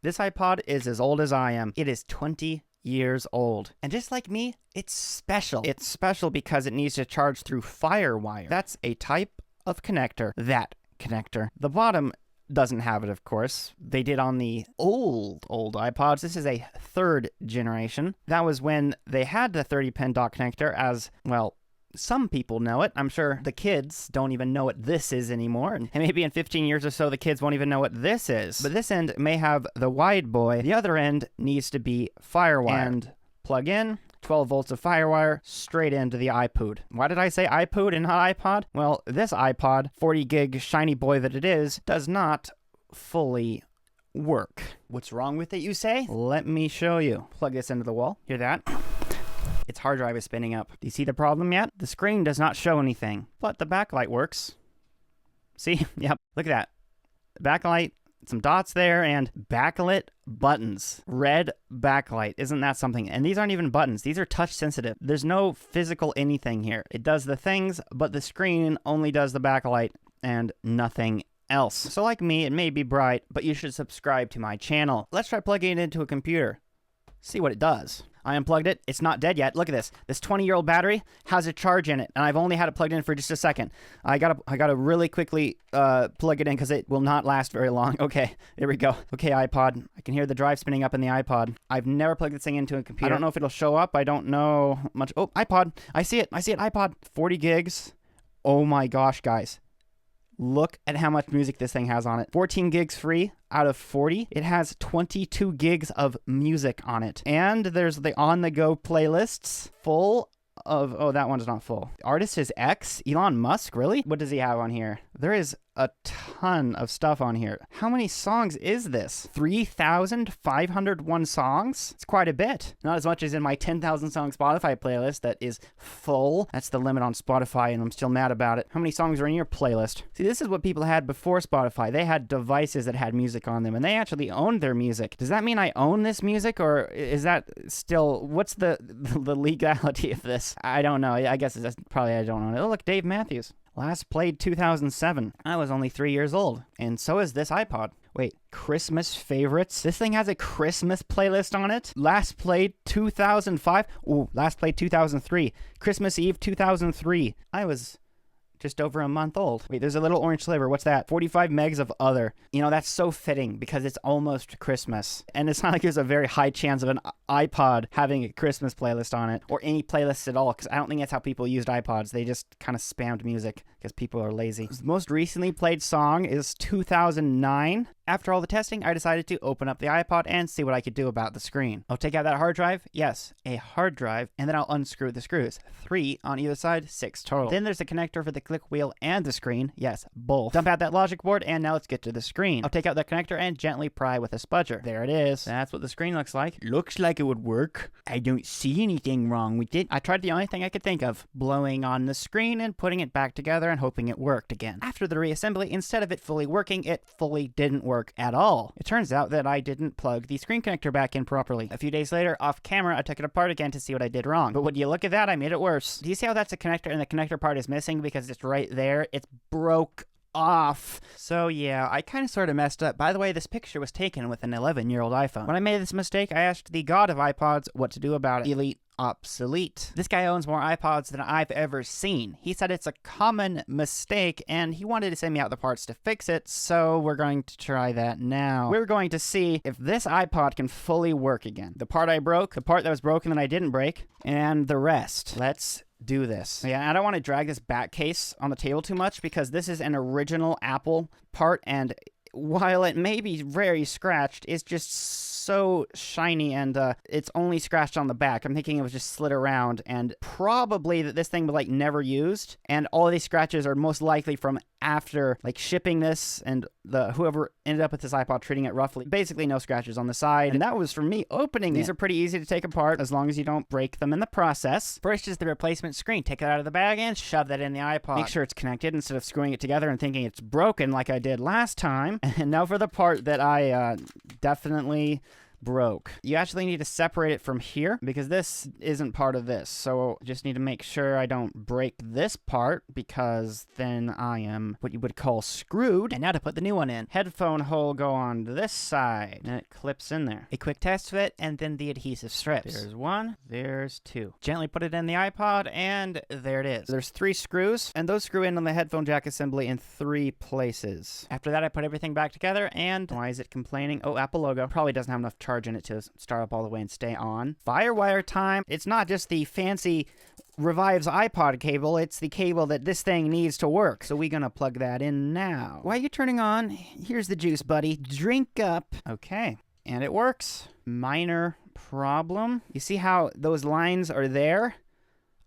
This iPod is as old as I am. It is 20 years old. And just like me, it's special. It's special because it needs to charge through FireWire. That's a type of connector. That connector. The bottom doesn't have it, of course. They did on the old iPods. This is a third generation. That was when they had the 30-pin dock connector as, well, some people know it. I'm sure the kids don't even know what this is anymore. And maybe in 15 years or so, the kids won't even know what this is. But this end may have the wide boy. The other end needs to be FireWire. And plug in, 12 volts of FireWire, straight into the iPod. Why did I say iPod and not iPod? Well, this iPod, 40 gig shiny boy that it is, does not fully work. What's wrong with it, you say? Let me show you. Plug this into the wall. Hear that? Its hard drive is spinning up. Do you see the problem yet? The screen does not show anything, but the backlight works. See? Yep. Look at that. Backlight, some dots there, and backlit buttons. Red backlight. Isn't that something? And these aren't even buttons. These are touch sensitive. There's no physical anything here. It does the things, but the screen only does the backlight and nothing else. So like me, it may be bright, but you should subscribe to my channel. Let's try plugging it into a computer. See what it does. I unplugged it. It's not dead yet. Look at this. This 20-year-old battery has a charge in it, and I've only had it plugged in for just a second. I gotta really quickly plug it in because it will not last very long. Okay, there we go. Okay, iPod. I can hear the drive spinning up in the iPod. I've never plugged this thing into a computer. I don't know if it'll show up. I don't know much. Oh, iPod. I see it. iPod. 40 gigs. Oh my gosh, guys. Look at how much music this thing has on it. 14 gigs free out of 40. It has 22 gigs of music on it. And there's the on-the-go playlists full of... Oh, that one's not full. Artist is X? Elon Musk? Really? What does he have on here? There is a ton of stuff on here. How many songs is this? 3,501 songs? It's quite a bit. Not as much as in my 10,000 song Spotify playlist that is full. That's the limit on Spotify, and I'm still mad about it. How many songs are in your playlist? See, this is what people had before Spotify. They had devices that had music on them, and they actually owned their music. Does that mean I own this music, or is that still... What's the legality of this? I don't know. I guess it's probably I don't know. Oh, look, Dave Matthews. Last played 2007. I was only 3 years old. And so is this iPod. Wait, Christmas favorites? This thing has a Christmas playlist on it? Last played 2005? Ooh, last played 2003. Christmas Eve 2003. I was just over a month old. Wait, there's a little orange sliver. What's that? 45 megs of other. You know, that's so fitting because it's almost Christmas. And it's not like there's a very high chance of an iPod having a Christmas playlist on it or any playlists at all, because I don't think that's how people used iPods. They just kind of spammed music because people are lazy. The most recently played song is 2009. After all the testing, I decided to open up the iPod and see what I could do about the screen. I'll take out that hard drive. Yes, a hard drive. And then I'll unscrew the screws. 3 on either side, 6 total. Then there's a connector for the click wheel and the screen. Yes, both. Dump out that logic board, and now let's get to the screen. I'll take out that connector and gently pry with a spudger. There it is. That's what the screen looks like. Looks like it would work. I don't see anything wrong with it. I tried the only thing I could think of. Blowing on the screen and putting it back together and hoping it worked again. After the reassembly, instead of it fully working, it fully didn't work at all. It turns out that I didn't plug the screen connector back in properly. A few days later, off camera, I took it apart again to see what I did wrong. But would you look at that? I made it worse. Do you see how that's a connector and the connector part is missing because it's right there? It's broke off. So yeah, I kind of sort of messed up. By the way, this picture was taken with an 11-year-old iPhone. When I made this mistake, I asked the god of iPods what to do about it. Elite obsolete. This guy owns more iPods than I've ever seen. He said it's a common mistake, and he wanted to send me out the parts to fix it, so we're going to try that now. We're going to see if this iPod can fully work again. The part I broke, the part that was broken that I didn't break, and the rest. Let's do this. Yeah, I don't want to drag this back case on the table too much because this is an original Apple part, and while it may be very scratched, it's just so shiny, and it's only scratched on the back. I'm thinking it was just slid around, and probably that this thing was like never used, and all of these scratches are most likely from after like shipping this, and the whoever ended up with this iPod treating it roughly. Basically no scratches on the side, and that was from me opening it. These are pretty easy to take apart as long as you don't break them in the process. First is the replacement screen. Take it out of the bag and shove that in the iPod. Make sure it's connected instead of screwing it together and thinking it's broken like I did last time. And now for the part that I definitely broke. You actually need to separate it from here because this isn't part of this. So just need to make sure I don't break this part because then I am what you would call screwed. And now to put the new one in. Headphone hole go on this side and it clips in there. A quick test fit and then the adhesive strips. There's one, there's two. Gently put it in the iPod and there it is. There's 3 screws and those screw in on the headphone jack assembly in 3 places. After that I put everything back together and why is it complaining? Oh, Apple logo. Probably doesn't have enough charge in it to start up all the way and stay on. Firewire time. It's not just the fancy Revive's iPod cable, it's the cable that this thing needs to work. So we're gonna plug that in now. Why are you turning on? Here's the juice, buddy. Drink up. Okay, and it works. Minor problem. You see how those lines are there?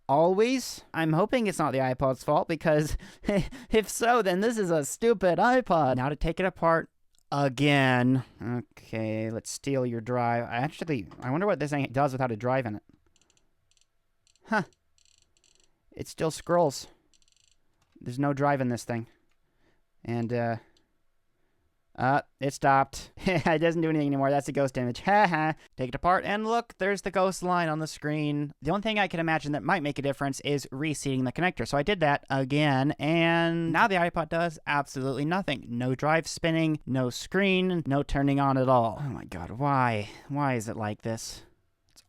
Always? I'm hoping it's not the iPod's fault because if so, then this is a stupid iPod. Now to take it apart again. Okay, let's steal your drive. I wonder what this thing does without a drive in it. Huh. It still scrolls. There's no drive in this thing. And, it stopped. It doesn't do anything anymore. That's a ghost image. Haha. Take it apart, and look, there's the ghost line on the screen. The only thing I can imagine that might make a difference is reseating the connector. So I did that again, and now the iPod does absolutely nothing. No drive spinning, no screen, no turning on at all. Oh my god, why? Why is it like this?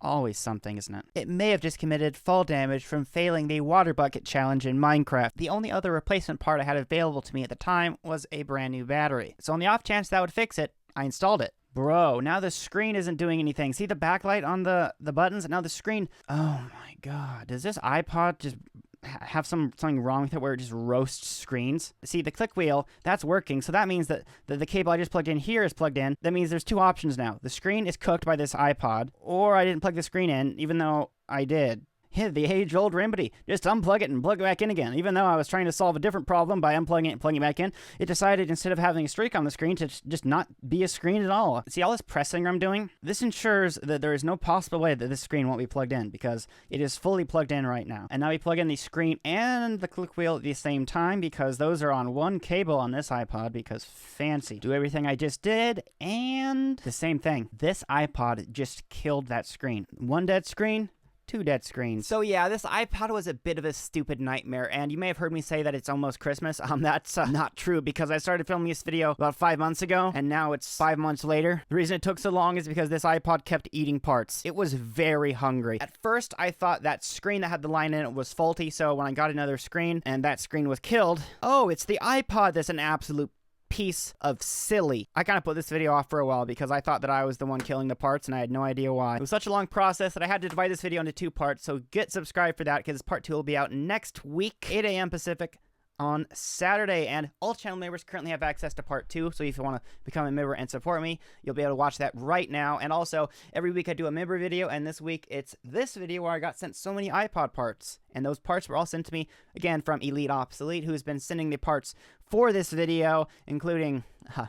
Always something, isn't it? It may have just committed fall damage from failing the water bucket challenge in Minecraft. The only other replacement part I had available to me at the time was a brand new battery. So on the off chance that would fix it, I installed it. Bro, now the screen isn't doing anything. See the backlight on the buttons? And now the screen... Oh my god. Does this iPod just have something wrong with it where it just roasts screens? See, the click wheel, that's working, so that means that the cable I just plugged in here is plugged in. That means there's 2 options now. The screen is cooked by this iPod, or I didn't plug the screen in, even though I did. Yeah, the age-old remedy. Just unplug it and plug it back in again. Even though I was trying to solve a different problem by unplugging it and plugging it back in, it decided instead of having a streak on the screen to just not be a screen at all. See all this pressing I'm doing? This ensures that there is no possible way that this screen won't be plugged in because it is fully plugged in right now. And now we plug in the screen and the click wheel at the same time because those are on one cable on this iPod because fancy. Do everything I just did and the same thing. This iPod just killed that screen. 1 dead screen, 2 dead screens. So yeah, this iPod was a bit of a stupid nightmare, and you may have heard me say that it's almost Christmas. That's not true, because I started filming this video about 5 months ago, and now it's 5 months later. The reason it took so long is because this iPod kept eating parts. It was very hungry. At first, I thought that screen that had the line in it was faulty, so when I got another screen, and that screen was killed, oh, it's the iPod that's an absolute piece of silly. I kind of put this video off for a while because I thought that I was the one killing the parts and I had no idea why. It was such a long process that I had to divide this video into 2 parts, so get subscribed for that because part 2 will be out next week, 8 a.m. Pacific on Saturday, and all channel members currently have access to part 2, so if you want to become a member and support me, you'll be able to watch that right now. And also, every week I do a member video, and this week it's this video where I got sent so many iPod parts, and those parts were all sent to me, again, from Elite Obsolete, who's been sending the parts for this video, including,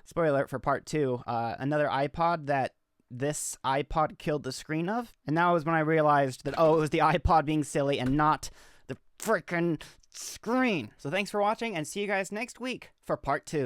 spoiler alert for part 2, another iPod that this iPod killed the screen of, and that was when I realized that, oh, it was the iPod being silly and not the frickin' screen. So thanks for watching, and see you guys next week for part 2.